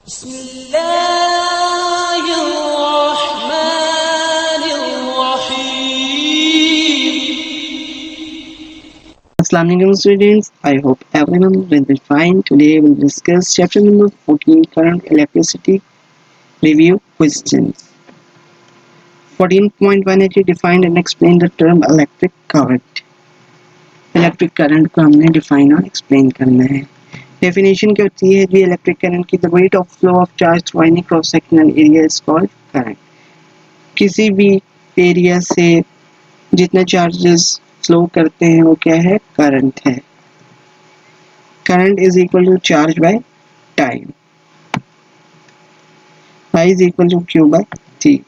Assalamu alaikum students, I hope everyone will be fine. Today we'll discuss chapter number 14, current electricity review questions. 14.1 है define and explain the term electric current. Electric current को हमने define और explain करना है. Definition क्या होती है जी electric current की the rate of flow of charge through any cross sectional area is called current. किसी भी एरिया से जितने चार्जेस फ्लो करते हैं वो क्या है करंट है. Current is equal to charge by time. I is equal to Q by T.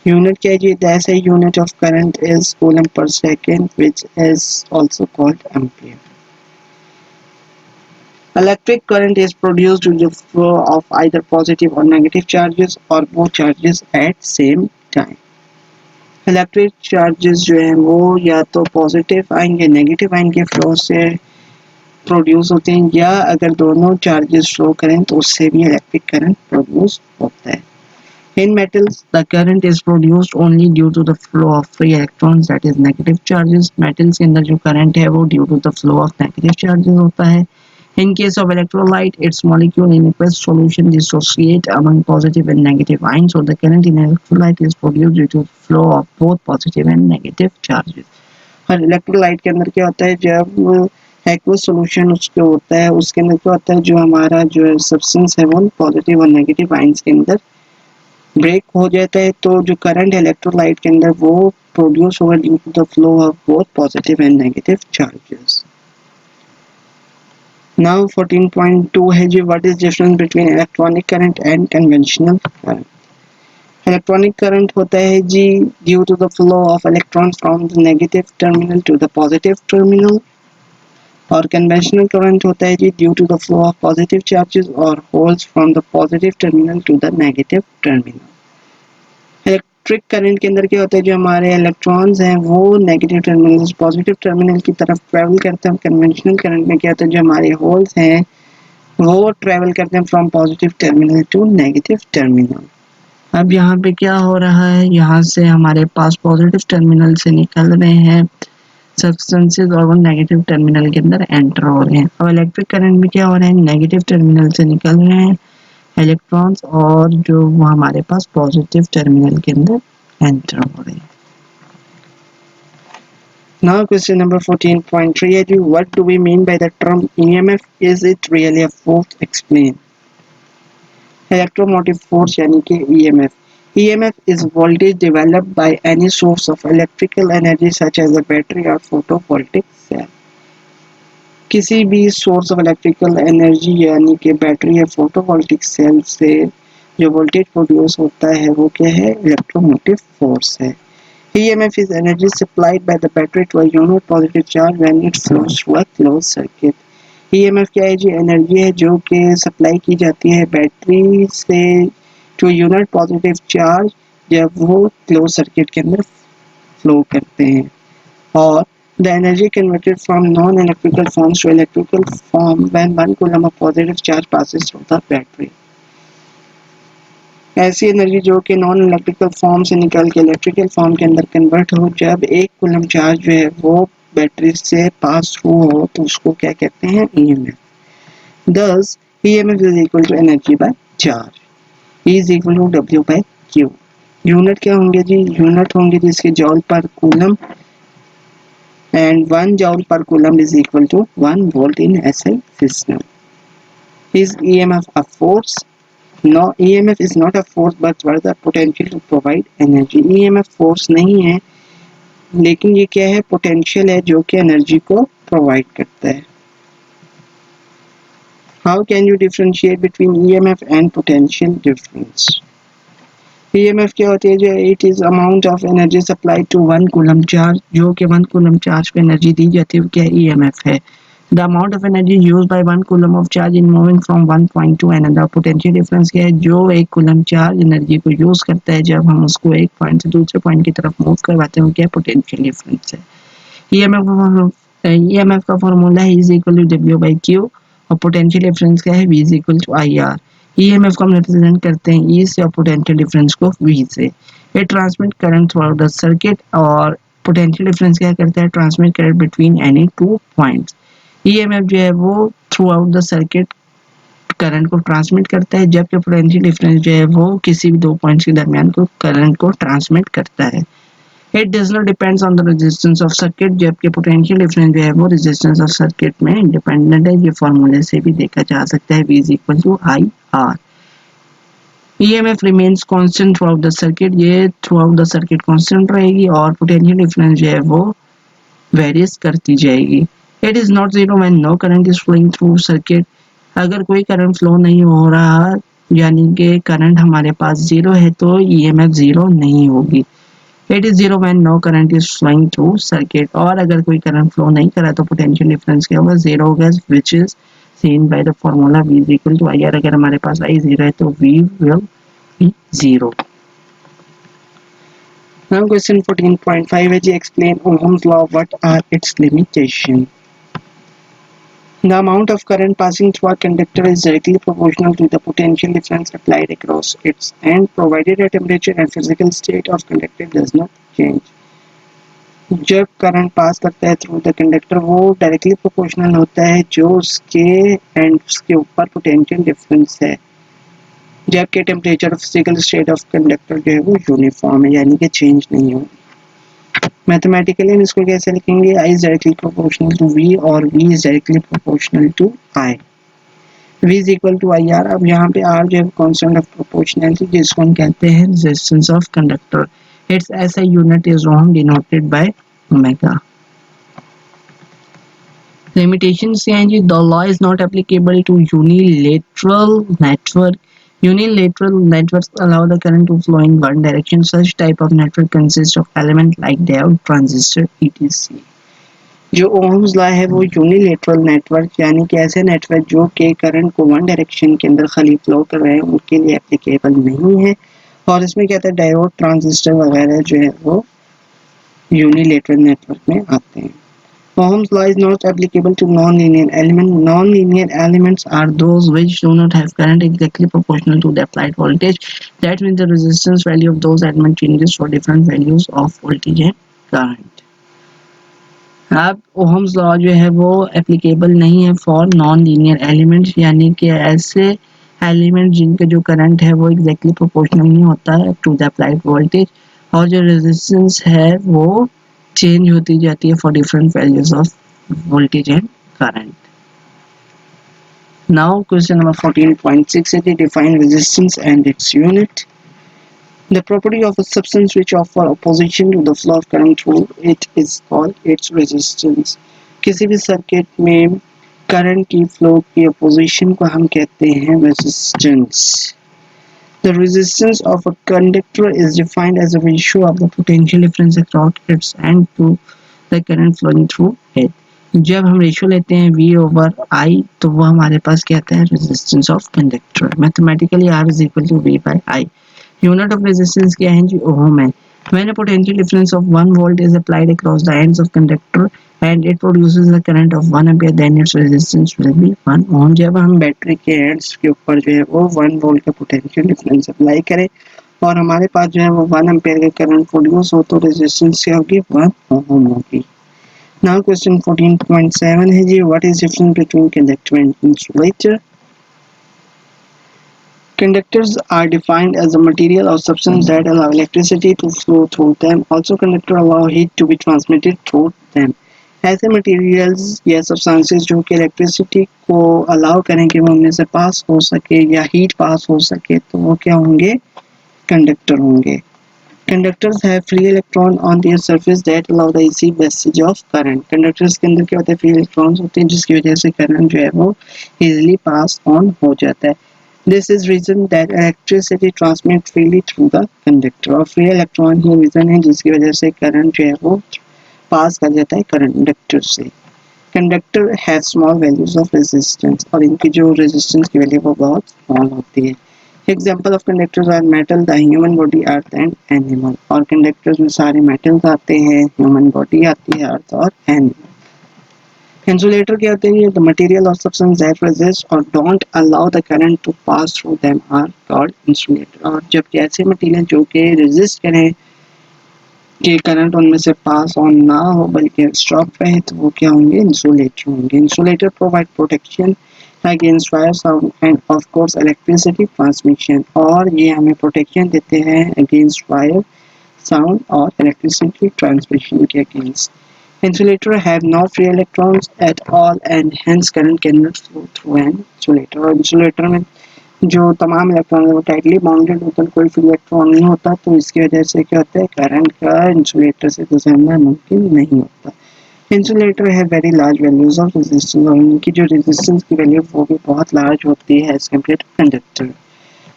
Unit क्या है जी the SI unit of current is coulomb per second, which is also called ampere. Electric current is produced due to the flow of either positive or negative charges or both charges at same time. Electric charges जो हैं वो या तो positive आएंगे negative आएंगे flow से produce होते हैं, या अगर दोनों चार्जेस फ्लो करें तो उससे भी इलेक्ट्रिक करंट प्रोड्यूस होता है. In metals, the current is produced only due to the flow of free electrons, that is negative charges. Metals के अंदर जो current है वो due to the flow of negative charges होता है. In case of electrolyte, its molecule in aqueous solution dissociate among positive and negative ions, so the current in electrolyte is produced due to flow of both positive and negative charges. और electrolyte के अंदर क्या होता है जब aqueous solution उसके होता है उसके अंदर क्या होता है जो हमारा जो substance है वो positive और negative ions के अंदर ब्रेक हो जाता है, तो जो करंट इलेक्ट्रोलाइट के अंदर वो प्रोड्यूस होगा due to the flow of both positive and negative charges. Now 14.2 है जी what is difference between electronic current and conventional current. Electronic current होता है जी due to the flow of electrons from the negative terminal to the positive terminal, और conventional current होता है जी due to the flow of positive charges और holes from the positive terminal to the negative terminal. Electric current के अंदर क्या होता है जो हमारे इलेक्ट्रॉन्स हैं वो नेगेटिव टर्मिनल से पॉजिटिव टर्मिनल की तरफ ट्रैवल करते हैं. कन्वेंशनल करंट में क्या होता है जो हमारे होल्स हैं वो ट्रैवल करते हैं from positive terminal to negative terminal. अब यहाँ पे क्या हो रहा है, यहाँ से हमारे पास पॉजिटिव टर्मिनल से निकल रहे हैं सब्सटेंसेस और वो नेगेटिव टर्मिनल के अंदर एंटर हो रहे हैं. अब इलेक्ट्रिक करंट में क्या हो रहा है नेगेटिव टर्मिनल से निकल रहे हैं इलेक्ट्रॉन्स और जो वो हमारे पास पॉजिटिव टर्मिनल के अंदर एंटर हो रहे हैं. Now question number 14.3 है जी what do we mean by the term EMF? Is it really a force? Explain. Electromotive force यानी कि EMF. EMF is voltage developed by any source of electrical energy such as a battery or photovoltaic cell. किसी भी source of electrical energy यानी कि battery या photovoltaic cell से जो voltage produce होता है वो क्या है इलेक्ट्रोमोटिव फोर्स है. EMF is energy supplied by the battery to a unit positive charge when it flows through a closed circuit. EMF क्या है जी एनर्जी है जो कि सप्लाई की जाती है बैटरी से टू यूनिट पॉजिटिव चार्ज जब वो क्लोज सर्किट के अंदर फ्लो करते हैं, और the energy converted from non-electrical forms to electrical form when 1 coulomb of positive charge passes through the battery. ऐसी एनर्जी जो कि नॉन इलेक्ट्रिकल फॉर्म से निकल के इलेक्ट्रिकल फॉर्म के अंदर कन्वर्ट हो जब 1 कूलम चार्ज जो है वो बैटरी से पास थ्रू हो तो उसको क्या कहते हैं EMF. Thus EMF is equal to energy by charge. E is equal to W by Q. Unit क्या होंगे जी यूनिट होंगे जिसके जॉल पर coulomb and 1 joule per coulomb is equal to 1 volt in SI system. Is EMF a force? No, EMF is not a force but rather potential to provide energy. EMF force नहीं है लेकिन ये क्या है potential है जो कि energy को प्रोवाइड करता है. How can you differentiate between EMF and potential difference? EMF क्या होती है जो it is amount of energy supply to 1 coulomb charge, जो कि 1 कूलम चार्ज पे एनर्जी दी जाती है वो क्या EMF है. The amount of energy used by 1 coulomb of charge in moving from one point to another. Potential difference क्या है जो 1 कूलम चार्ज एनर्जी को यूज करता है जब हम उसको एक पॉइंट से दूसरे पॉइंट की तरफ मूव करवाते हैं वो क्या पोटेंशियल डिफरेंस है. EMF का फॉर्मूला है is equal to W by Q और पोटेंशियल डिफरेंस क्या है V is equal to IR. EMF को हम रिप्रेजेंट करते हैं ई से और पोटेंशियल डिफरेंस को वी से। ये transmit current through out the circuit और पोटेंशियल डिफरेंस क्या करता है, transmit current between any two points. EMF जो है वो through out the circuit current को ट्रांसमिट करता है, जबकि पोटेंशियल डिफरेंस जो है वो किसी भी दो पॉइंट्स के दरमियान को करंट को ट्रांसमिट करता है। It does not depends on the resistance of circuit, जबकि पोटेंशियल डिफरेंस जो है वो रेजिस्टेंस ऑफ सर्किट में इंडिपेंडेंट है। ये फॉर्मूले से भी देखा जा सकता है, V is equal to I R. EMF remains constant throughout the circuit, ये throughout the circuit constant रहेगी और potential difference जो है वो varies करती जाएगी। It is not zero when no current is flowing through circuit, अगर कोई करंट फ्लो नहीं हो रहा यानी कि करंट हमारे पास जीरो है तो EMF जीरो नहीं होगी। It is zero when no current is flowing through circuit, और अगर कोई करंट फ्लो नहीं कर रहा तो पोटेंशियल डिफरेंस क्या होगा, जीरो होगा, which is seen by the formula V is equal to I R। अगर हमारे पास I जीरो है तो V will be zero। Now question 14.5 है जी, explain Ohm's law, what are its limitation? The amount of current passing through a conductor is directly proportional to the potential difference applied across its end, provided the temperature and physical state of conductor does not change। जब current pass करता है through the conductor वो directly proportional होता है जो उसके ends के ऊपर पोटेंशियल डिफरेंस है, जबकि टेम्परेचर और फिजिकल स्टेट ऑफ कंडक्टर जो है वो यूनिफॉर्म है यानी कि चेंज नहीं हो। मैथमेटिकली हम इसको कैसे लिखेंगे, I is directly proportional to V और V is directly proportional to I। V is equal to I R. अब यहाँ पे R जो है कांस्टेंट ऑफ प्रोपोर्शनैलिटी जिसको हम कहते हैं रेजिस्टेंस ऑफ कंडक्टर। इट्स ऐसा unit is ohm denoted by omega. Limitations क्या हैं जी, the law is not applicable to unilateral network। Unilateral networks allow the current to flow in one direction. Such type of network consists of elements like diode, transistor, etc। जो Ohm's law है वो unilateral network यानी कि ऐसे network जो के current को one direction के अंदर खाली फ्लो कर रहे हैं उनके लिए एप्लीकेबल नहीं है, और इसमें क्या था डायोड, ट्रांजिस्टर वगैरह जो है वो यूनिलेटरल नेटवर्क में आते हैं। Ohm's law is not applicable to non-linear elements. Non-linear elements are those which do not have current exactly proportional to the applied voltage. That means the resistance value of those elements changes for different values of voltage and current। अब Ohm's law जो है वो applicable नहीं है for non linear elements, यानी कि ऐसे element जिनका जो करंट है वो एग्जैक्टली प्रोपोर्शनल नहीं होता है टू द अप्लाइड वोल्टेज, और जो रेजिस्टेंस है वो चेंज होती जाती है for different values of voltage and current. Now question number 14.6 है, define resistance and its unit. The property of a substance which offer opposition to the flow of current through it is called its resistance। किसी भी circuit में current की flow की opposition को हम कहते हैं resistance. The resistance of a conductor is defined as a ratio of the potential difference across its end to the current flowing through it। जब हम रेशियो लेते हैं V ओवर I तो वो हमारे पास क्या आता है, resistance of conductor. Mathematically R is equal to V by I। Unit of resistance क्या है जी, ओम है। When a potential difference of 1 volt is applied across the ends of conductor and it produces a current of 1 ampere, then its resistance will be 1 ohm। जब हम battery के ends के ऊपर जो है वो 1 वोल्ट का पोटेंशियल डिफरेंस अप्लाई करें और हमारे पास जो है वो 1 एम्पियर का करंट प्रोड्यूस हो तो रेजिस्टेंस क्या होगी, 1 ओम होगी। नाउ क्वेश्चन 14.7 है जी, what is difference between conductor and insulator. Conductors are defined as a material or substance that allow electricity to flow through them. Also, conductors allow heat to be transmitted through them। ऐसे materials या substances जो कि electricity को allow करें कि वो उनमें से पास हो सके या हीट पास हो सके तो वो क्या होंगे, कंडक्टर होंगे। Conductors have free electron on their surface that allow the easy passage of current। Conductors के अंदर क्या होता है, फ्री इलेक्ट्रॉन्स होते हैं जिसकी वजह से करंट जो है वो इजीली पास ऑन हो जाता है। This is reason that electricity transmits freely through the conductor। और फ्री इलेक्ट्रॉन ही रीजन है जिसकी वजह से करंट जो है वो पास कर जाता है कंडक्टर से। Conductor have small values of resistance और इनकी जो रेजिस्टेंस की वैल्यू वो बहुत स्मॉल होती है। Example of conductors are metal, the human body, earth and animal. और कंडक्टर्स में सारे मेटल्स आते हैं, ह्यूमन बॉडी आती है, अर्थ और एनिमल। इंसुलेटर क्या होते हैं? द मटेरियल और सब्सटेंस दैट रेजिस्ट और don't allow the current to pass through them are called insulator. और जब ऐसे मटेरियल जो कि रेजिस्ट करें कि करंट उनमें से पास ऑन ना हो बल्कि स्टॉप रहे तो वो क्या होंगे? इंसुलेटर होंगे। Insulator provide protection against fire sound end of course electricity transmission. और ये हमें प्रोटेक्शन देते हैं against fire sound or electricity transmission के against. Insulator have no free electrons at all and hence current cannot flow through an insulator. और insulator में जो तमाम इलेक्ट्रॉन है वो टाइटली बाउंडेड होता है, कोई फ्री इलेक्ट्रॉन नहीं होता, तो इसकी वजह से क्या होता है? करंट का इंसुलेटर से गुजरना मुमकिन नहीं होता। इंसुलेटर है very large values of resistance और उनकी जो रेजिस्टेंस की वैल्यू वो भी बहुत लार्ज होती है as compare to conductor.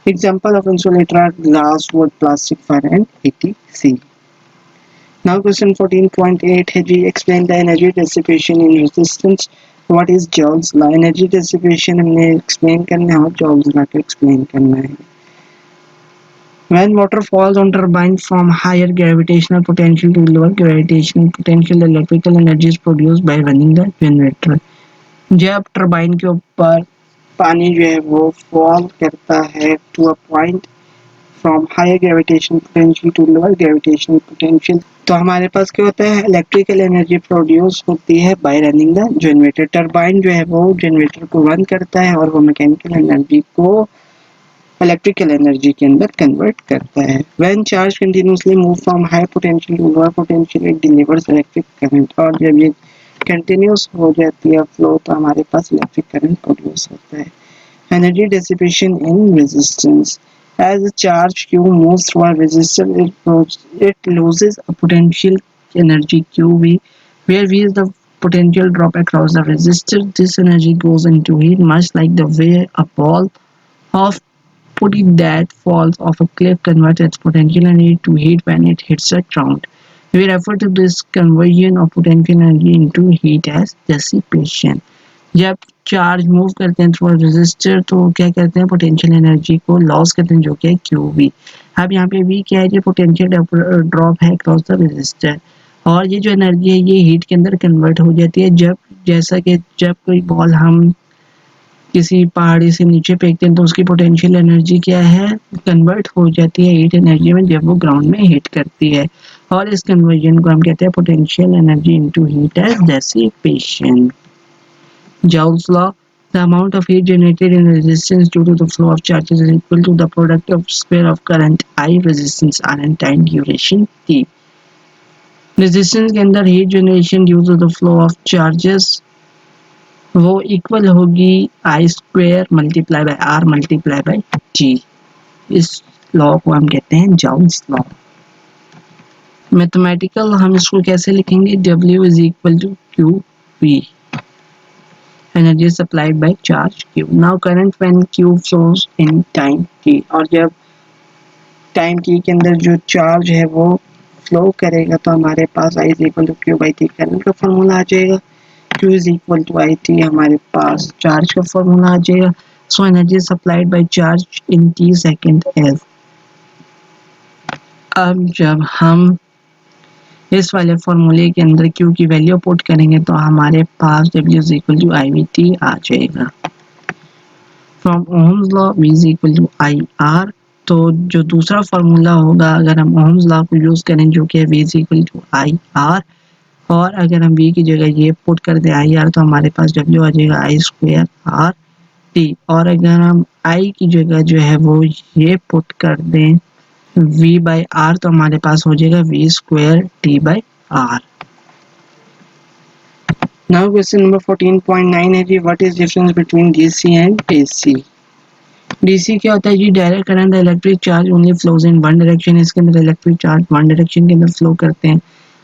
Example of insulator are glass, wood, plastic, fire and etc. Now question 14.8 है जी, explain the energy dissipation in resistance. What is Joule's law? Energy dissipation हमने explain करना है और Joule's law को explain करना है. When water falls on turbine from higher gravitational potential to lower gravitational potential, the electrical energy is produced by running the generator. जब turbine के ऊपर पानी जो है वो फॉल करता है to a point from higher gravitation potential to lower gravitational potential, तो हमारे पास क्या होता है? इलेक्ट्रिकल एनर्जी प्रोड्यूस होती है bye running the generator. Turbine जो है वो जनरेटर को रन करता है और वो मैकेनिकल एनर्जी को इलेक्ट्रिकल एनर्जी के अंदर कन्वर्ट करता है। When charge continuously move from high potential to lower potential it delivers electric current. और जब ये कंटिन्यूस हो जाती है फ्लो तो हमारे पास इलेक्ट्रिक करंट प्रोड्यूस होता है। Energy dissipation in resistance. As a charge Q moves through a resistor, it loses a potential energy QV, where V is the potential drop across the resistor. This energy goes into heat, much like the way a ball of putty that falls off a cliff converts its potential energy to heat when it hits the ground. We refer to this conversion of potential energy into heat as dissipation. जब charge move करते हैं through resistor तो क्या करते हैं? Potential energy को loss करते हैं जो कि है क्यू वी। अब यहाँ पे वी क्या है? ये पोटेंशियल ड्रॉप है अक्रॉस द रेजिस्टर और ये जो एनर्जी है ये हीट के अंदर कन्वर्ट हो जाती है जब, जैसा कि जब कोई बॉल हम किसी पहाड़ी से नीचे फेंकते हैं तो उसकी पोटेंशियल एनर्जी क्या है? कन्वर्ट हो जाती है हीट एनर्जी में जब वो ग्राउंड में हिट करती है और इस कन्वर्जन को हम कहते हैं potential energy into heat as dissipation. Joule's law: the amount of heat generated in resistance due to the flow of charges is equal to the product of square of current I, resistance R and time duration T. Resistance के अंदर heat generation due to the flow of charges वो equal होगी I square multiply by R multiply by जी. इस law को हम कहते हैं जॉल्स लॉ. मैथमेटिकल हम इसको कैसे लिखेंगे? W is equal to Q V. Energy supplied by charge Q. Now current when Q flows in time t. और जब टाइम t के अंदर जो चार्ज है वो फ्लो करेगा तो हमारे पास I is equal to Q by T current का फॉर्मूला आ जाएगा. Q is equal to IT हमारे पास चार्ज का फॉर्मूला आ जाएगा. So energy supplied by charge in T second is. अब जब हम इस वाले फॉर्मूले के अंदर Q की वैल्यू पुट करेंगे तो हमारे पास W is equal to IVT आ जाएगा. From Ohm's law V is equal to IR. तो जो दूसरा फॉर्मूला होगा अगर हम ओहम्स लॉ को यूज करें जो कि V is equal to IR और अगर हम V की जगह ये पुट कर दें IR तो हमारे पास W आ जाएगा I स्क्वायर R T. और अगर हम I की जगह जो है वो ये पुट कर दें V by R तो हमारे पास हो जाएगा V square T by R. Now question number 14.9 है जी, what is difference between DC and AC? DC क्या होता है जी? Direct current the electric charge only flows in one direction. इसके अंदर इलेक्ट्रिक चार्ज वन डायरेक्शन के अंदर फ्लो करते हैं.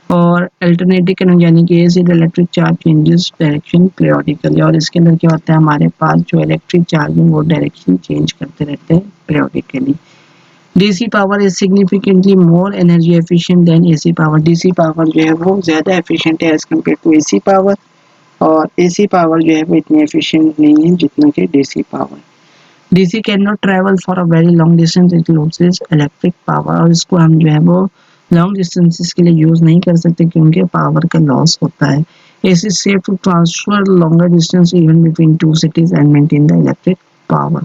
और अल्टरनेटिव करंट यानी कि AC the electric charge changes direction periodically. और इसके अंदर क्या होता है? हमारे पास जो इलेक्ट्रिक चार्ज है वो डायरेक्शन चेंज करते रहते हैं periodically. DC power is significantly more energy efficient than AC power. DC power जो है वो ज़्यादा एफिशिएंट है as compare to AC power और AC पावर जो है वो इतनी एफिशिएंट नहीं है जितना कि DC power. DC can not travel for a very long distance, it loses electric power. और इसको हम जो है वो लॉन्ग डिस्टेंसेस के लिए यूज़ नहीं कर सकते क्योंकि पावर का लॉस होता है. AC is safe to transfer longer distance even between two cities and maintain the electric power.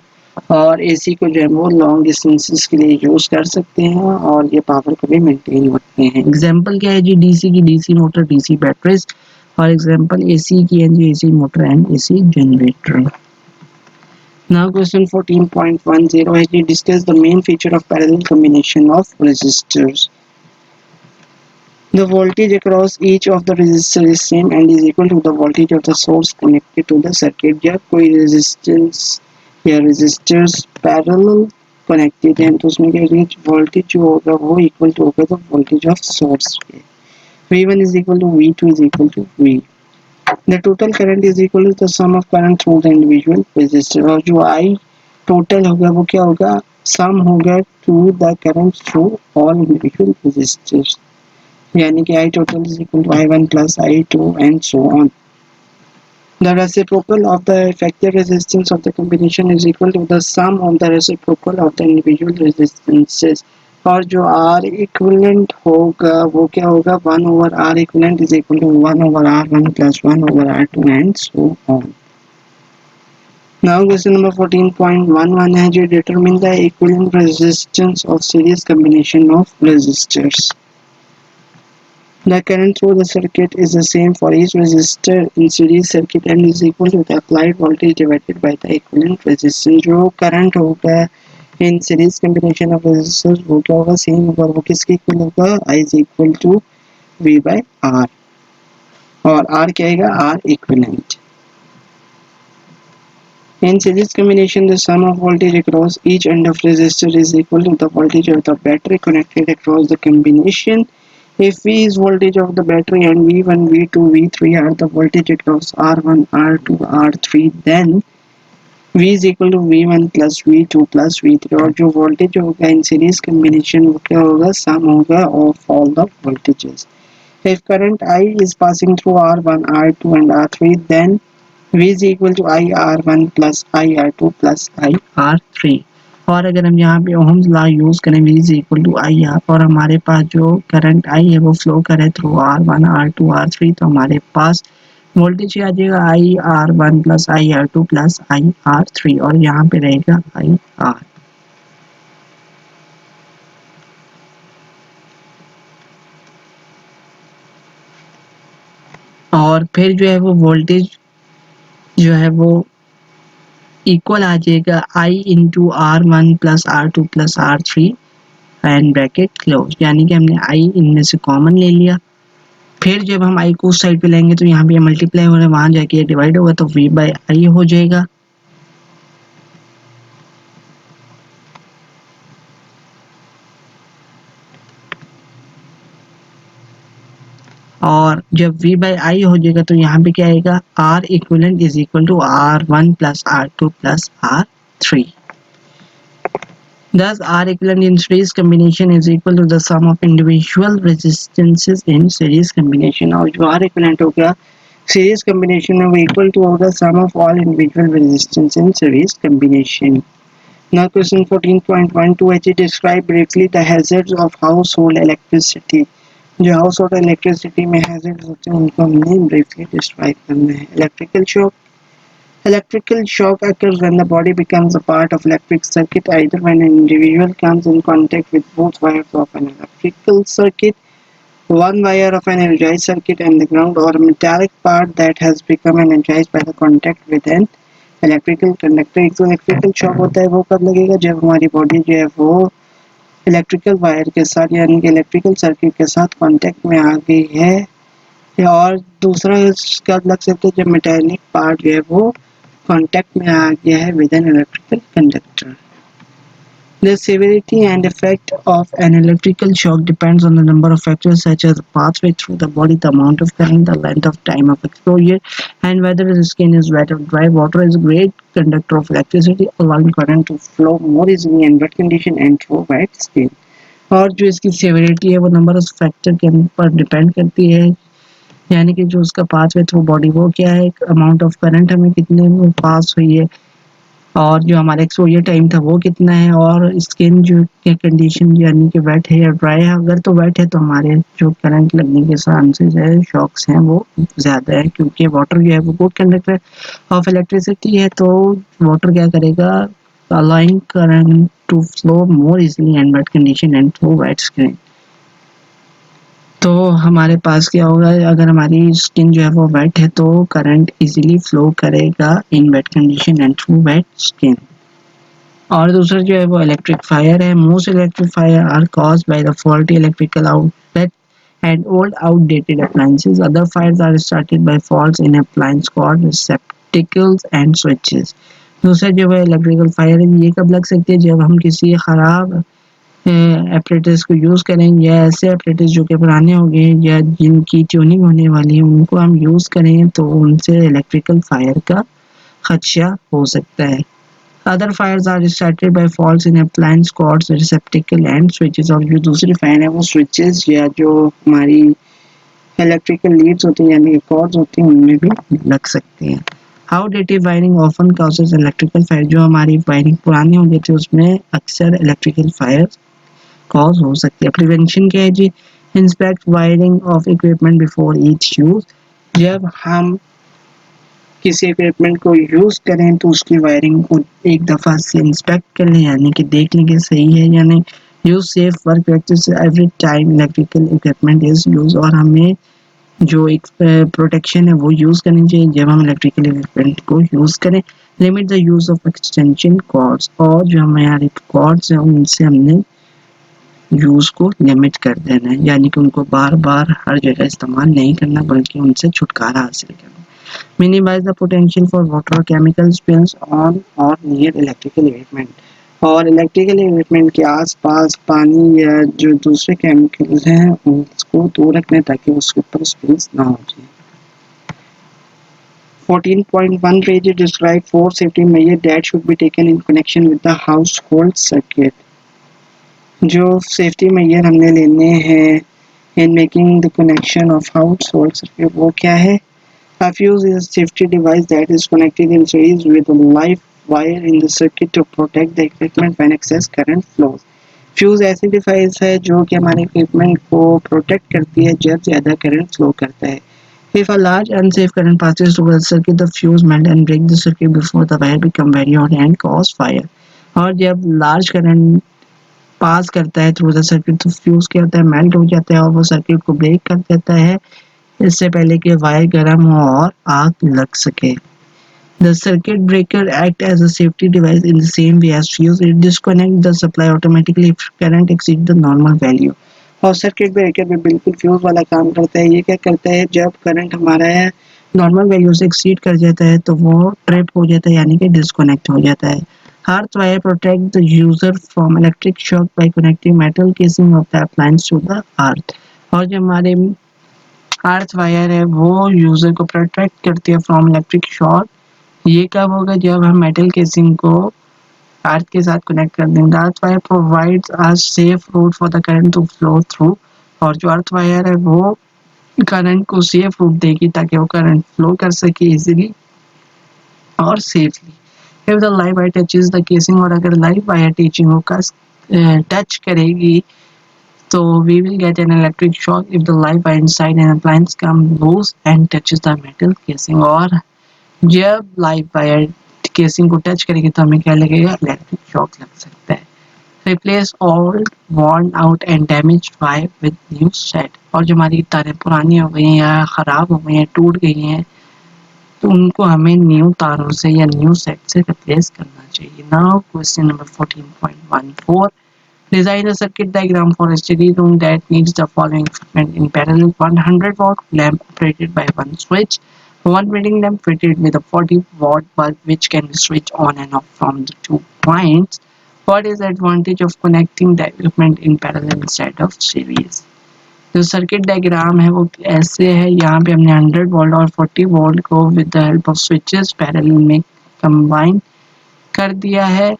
और एसी को जो है वो लॉन्ग डिस्टेंसेस के लिए यूज कर सकते हैं और ये पावर को भी मेंटेन रखते हैं। एग्जांपल क्या है जी, डीसी की डीसी मोटर, डीसी बैटरीज, और एग्जांपल एसी की है जी AC motor and AC generator. Now question 14.10 है जी, discuss the main feature of parallel combination of resistors. The voltage across each of the resistors is same and is equal to the voltage of the source connected to the circuit। जब कोई resistance या resistors parallel connected हैं तो उसमें क्या voltage जो होगा वो इक्वल टू होगा तो वोल्टेज ऑफ सोर्स के। V1 is equal to V2 is equal to V। The total current is equal to the sum of current through the individual resistor। और जो I total होगा वो क्या होगा, sum होगा to the current through all individual resistors। यानी कि I total is equal to I1 plus I2 and so on। The reciprocal of the effective resistance of the combination is equal to the sum of the reciprocal of the individual resistances। और जो R equivalent होगा वो क्या होगा, 1 over R equivalent is equal to 1 over R1 plus 1 over R2 and so on। Now question number 14.11 है जो determine the equivalent resistance of series combination of resistors। The current through the circuit is the same for each resistor in series circuit and is equal to the applied voltage divided by the equivalent resistance। जो current होगा in series combination of resistors वो क्या होगा, same होगा, वो किसके equal होगा, I is equal to V by R। और R क्या आएगा, R equivalent। In series combination, the sum of voltage across each end of resistor is equal to the voltage of the battery connected across the combination। If V is voltage of the battery and V1, V2, V3 are the voltage across R1, R2, R3, then V is equal to V1 plus V2 plus V3। और जो voltage होगा in series combination वो क्या होगा, sum होगा of all the voltages। If current I is passing through R1, R2 and R3, then V is equal to IR1 plus IR2 plus IR3। और अगर हम यहाँ पे ओहम्स लॉ यूज करें V is equal to IR और हमारे पास जो current I है वो फ्लो करे थ्रू R1, R2, R3 तो हमारे पास वोल्टेज आ जाएगा IR1 plus IR2 plus IR3 और यहाँ पे रहेगा IR। और फिर जो है वो वोल्टेज जो है वो इक्वल आ जाएगा I into R1 plus R2 plus R3 and bracket close. यानी कि हमने I इनमें से कॉमन ले लिया, फिर जब हम I को उस साइड पे लेंगे तो यहाँ पे मल्टीप्लाई हो रहा है, वहां जाके डिवाइड होगा तो V बाई I हो जाएगा। और जब V बाई I हो जाएगा तो यहाँ पे क्या आएगा, R equivalent is equal to R1 plus R2 plus R3। Thus, R equivalent in series combination is equal to the sum of individual resistances in series combination। और जो R equivalent हो गया series combination में वो equal to होगा sum of all individual resistance in series combination। Now question 14.12 है, describe briefly the hazards of household electricity। जो household electricity में hazards होते हैं उनको हमने briefly describe करना है। Electrical shock। Electrical shock occurs when the body becomes a part of electric circuit, either when an individual comes in contact with both wires of an electrical circuit, one wire of an energized circuit and the ground, or a metallic part that has become energized by the contact with an electrical conductor। एक तो electrical shock होता है वो कब लगेगा, जब हमारी body जो है वो इलेक्ट्रिकल वायर के साथ यानी कि इलेक्ट्रिकल सर्किट के साथ कांटेक्ट में आ गई है। और दूसरा कब लग सकता है, जब मेटालिक पार्ट जो है वो कांटेक्ट में आ गया है with an electrical conductor। The severity and effect of an electrical shock depends on the number of factors such as the pathway through the body, the amount of current, the length of time of exposure, and whether the skin is wet or dry। Water is a great conductor of electricity, allowing current to flow more easily in wet condition and through wet skin। और जो इसकी severity है वो number of factor के ऊपर depend करती है, यानी कि जो उसका पाथवे थ्रू बॉडी वो क्या है, अमाउंट ऑफ करंट हमें कितने में पास हुई है, और जो हमारा एक्सपोजर टाइम था वो कितना है, और स्किन जो क्या कंडीशन यानी कि वेट है या ड्राई है। अगर तो वेट है तो हमारे जो करंट लगने के चांसेस है, शॉक्स हैं, वो ज़्यादा है, क्योंकि वाटर जो है वो गुड कंडक्टर ऑफ इलेक्ट्रिसिटी है। तो वाटर क्या करेगा, allowing current to flow more easily and wet condition and through wet skin. तो हमारे पास क्या होगा, अगर हमारी स्किन जो है वो वेट है तो करंट इजीली फ्लो करेगा in wet condition and through wet skin. और दूसरा जो है वो इलेक्ट्रिक फायर है। Most electric fire are caused by the faulty electrical outlet and old outdated appliances. Other fires are started by faults in appliance cord, receptacles and switches. दूसरा जो है electrical fire है, ये कब लग सकती है, जब हम किसी खराब एपरेटस को यूज़ करें, या ऐसे एपरेटस जो कि पुराने हो गए या जिनकी ट्यूनिंग होने वाली है उनको हम यूज़ करें, तो उनसे इलेक्ट्रिकल फायर का खदशा हो सकता है। Other fires are started by faults in appliance cords, receptacle and switches. और जो दूसरी फायर है वो स्विचेस या जो हमारी इलेक्ट्रिकल लीड्स होती हैं यानी कॉर्ड्स होती हैं उनमें भी लग सकती हैं। Outdated wiring often causes electrical fire. जो हमारी वायरिंग पुरानी हो गई थी उसमें अक्सर इलेक्ट्रिकल फायर कॉज हो सकती है। प्रिवेंशन क्या है जी, inspect wiring of equipment before each use. जब हम किसी इक्विपमेंट को यूज़ करें तो उसकी वायरिंग को एक दफ़ा से इंस्पेक्ट कर लें, यानी कि देख लें कि सही है या नहीं। Use safe work practice every time electrical equipment is use. और हमें जो एक प्रोटेक्शन है वो यूज़ करनी चाहिए जब हम इलेक्ट्रिकल इक्विपमेंट को यूज़ करें। Limit the use of extension cords. और जो हमारे कॉर्ड्स हैं उनसे हमने यूज़ को लिमिट कर देना है, यानी कि उनको बार बार हर जगह इस्तेमाल नहीं करना बल्कि उनसे छुटकारा हासिल करना। Minimize the potential for water or chemical spills on or near electrical equipment। और इलेक्ट्रिकल इक्विपमेंट के आसपास पानी या जो दूसरे केमिकल्स हैं उसको दूर रखने ताकि उसके ऊपर स्पिल्स ना हो जाए। 14.1 pages describe 4 safety measures that should be taken in connection with the household circuit। जो सेफ्टी मेजर हमने लेने हैं in making the connection of household circuit वो क्या है? A fuse is a safety device that is connected in series with a live wire in the circuit to protect the equipment when excess current flows। Fuse ऐसी device है जो कि हमारे equipment को protect करती है जब ज़्यादा करंट फ्लो करता है। If a large unsafe current passes through the circuit, the fuse melt and break the circuit before the wire become very hot and cause fire। और जब लार्ज करंट पास करता है थ्रू द सर्किट तो fuse क्या होता है, melt हो जाता है और वो सर्किट को ब्रेक कर देता है इससे पहले कि वायर गर्म हो और आग लग सके। The circuit breaker acts as a safety device in the same way as fuse. It disconnects the supply automatically if current exceeds the normal value। और सर्किट ब्रेकर भी बिल्कुल फ्यूज वाला काम करता है। ये क्या करता है, जब करंट हमारा नॉर्मल वैल्यू से एक्सीड कर जाता है तो वो ट्रिप हो जाता है यानी कि डिस्कनेक्ट हो जाता है। Earth wire protect the user from electric shock by connecting metal casing of the appliance to the earth। और जो हमारे अर्थ वायर है वो यूजर को प्रोटेक्ट करती है फ्रॉम इलेक्ट्रिक शॉक। ये कब होगा, जब हम मेटल केसिंग को अर्थ के साथ कनेक्ट कर देंगे। Earth wire provides a safe route for the current to flow through. और जो अर्थ वायर है वो करंट को सेफ रूट देगी ताकि वो करंट फ्लो कर सके इजीली और safely. If the live wire touches the casing. और अगर लाइव वायर टीचिंग का टच करेगी so we will get an electric shock if the live wire inside an appliance comes loose and touches the metal casing। और जब live wire casing को touch करेगी तो हमें क्या लगेगा, इलेक्ट्रिक शॉक लग सकता है। Replace old worn out and damaged wire with new set। और जो हमारी तारें पुरानी हो गई हैं या ख़राब हो गई हैं, टूट गई हैं, तो उनको हमें न्यू तारों से या न्यू सेट से रिप्लेस करना चाहिए। Now question number 14.14। Design a circuit diagram for a steady room that needs the following equipment in parallel: 100-watt lamp operated by one switch, one reading lamp fitted with a 40-watt bulb which can be switched on and off from the 2 points। What is the advantage of connecting the equipment in parallel instead of series? जो circuit diagram है वो ऐसे है, यहाँ पे हमने 100 volt और 40 volt को with the help of switches parallel में कंबाइन कर दिया है।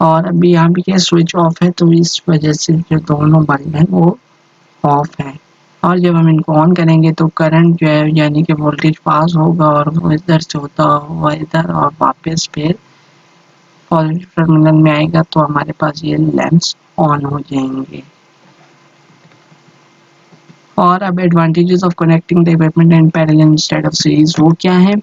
और अभी यहाँ पे क्या स्विच ऑफ है तो इस वजह से जो दोनों बल्ब हैं वो ऑफ है। और जब हम इनको ऑन करेंगे तो करंट जो है यानी कि वोल्टेज पास होगा और वो इधर से होता हुआ इधर और वापस फिर पॉजिटिव टर्मिनल में आएगा तो हमारे पास ये लैंप्स ऑन हो जाएंगे। और अब advantages of connecting the equipment in parallel instead of series वो क्या है?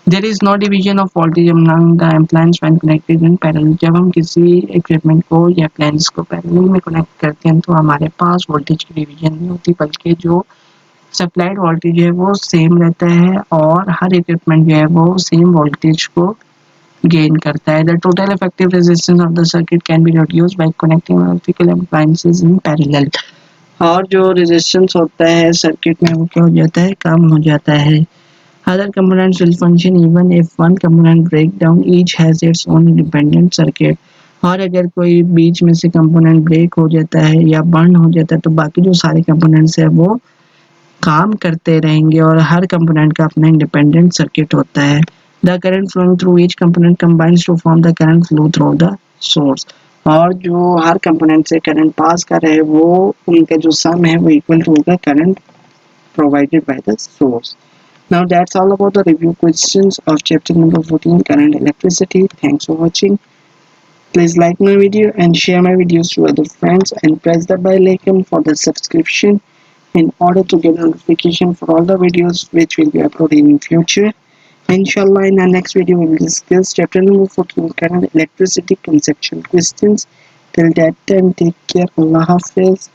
There is no division of voltage among the appliance when connected in parallel. जब हम किसी इक्विपमेंट को या अप्लायंस को पैरेलल में कनेक्ट करते हैं तो हमारे पास वोल्टेज की डिवीजन नहीं होती, बल्कि जो सप्लाइड वोल्टेज है वो सेम रहता है और हर इक्विपमेंट जो है वो सेम वोल्टेज को गेन करता है। The total effective resistance of the circuit can be reduced by connecting electrical appliances in parallel. और जो रेजिस्टेंस होता है सर्किट में वो क्या हो जाता है, कम हो जाता है। Other components will function even if one component break down, each has its own independent circuit. और अगर कोई बीच में से कंपोनेंट ब्रेक हो जाता है या बर्न हो जाता है तो बाकी जो सारे कंपोनेंट्स है वो काम करते रहेंगे और हर कंपोनेंट का अपना इंडिपेंडेंट सर्किट होता है। The current flowing through each component combines to form the current flow through the source. और जो हर कंपोनेंट से करंट पास कर रहे हैं वो उनका जो सम है वो इक्वल टू होगा current provided by the source. Now that's all about the review questions of chapter number 14, current electricity. Thanks for watching. Please like my video and share my videos to other friends and press the bell icon for the subscription in order to get notification for all the videos which will be uploaded in future. Inshallah, in our next video we will discuss chapter number 14, current electricity conceptual questions. Till that time, take care. Allah Hafiz.